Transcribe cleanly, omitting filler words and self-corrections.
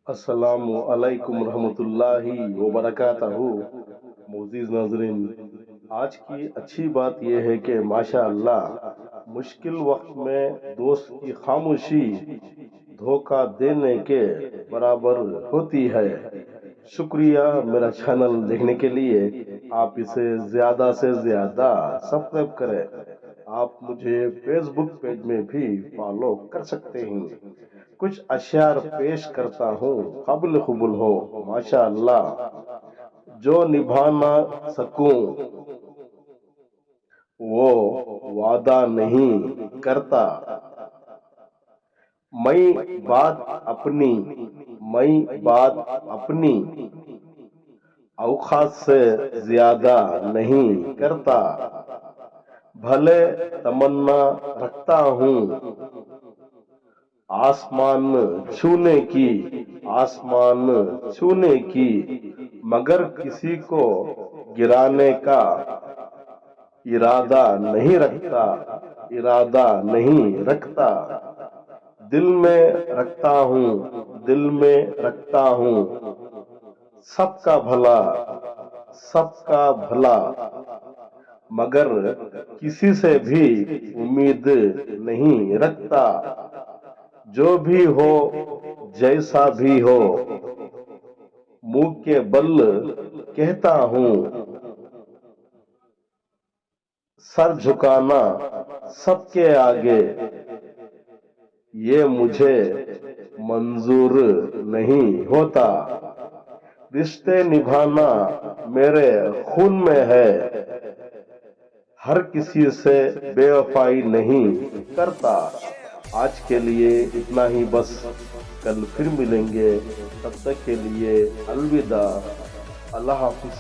अस्सलामु अलैकुम रहमतुल्लाहि व बरकातहू। मोअज़्ज़िज़ नाज़रीन, आज की अच्छी बात यह है कि माशा अल्लाह मुश्किल वक्त में दोस्त की खामोशी धोखा देने के बराबर होती है। शुक्रिया मेरा चैनल देखने के लिए। आप इसे ज़्यादा से ज़्यादा सब्सक्राइब करें। आप मुझे फेसबुक पेज में भी फॉलो कर सकते हैं। कुछ अशार पेश करता हूँ, काबिल कबूल हो माशा अल्लाह। जो निभा ना सकूं वो वादा नहीं करता। मैं बात अपनी औकात से ज्यादा नहीं करता। भले तमन्ना रखता हूँ आसमान छूने की, आसमान छूने की, मगर किसी को गिराने का इरादा नहीं रखता, इरादा नहीं रखता। दिल में रखता हूँ, दिल में रखता हूँ सबका भला, सबका भला, मगर किसी से भी उम्मीद नहीं रखता। जो भी हो जैसा भी हो मुंह के बल कहता हूँ, सर झुकाना सबके आगे ये मुझे मंजूर नहीं होता। रिश्ते निभाना मेरे खून में है, हर किसी से बेवफाई नहीं करता। आज के लिए इतना ही बस, कल फिर मिलेंगे। तब तक के लिए अलविदा, अल्लाह हाफिज।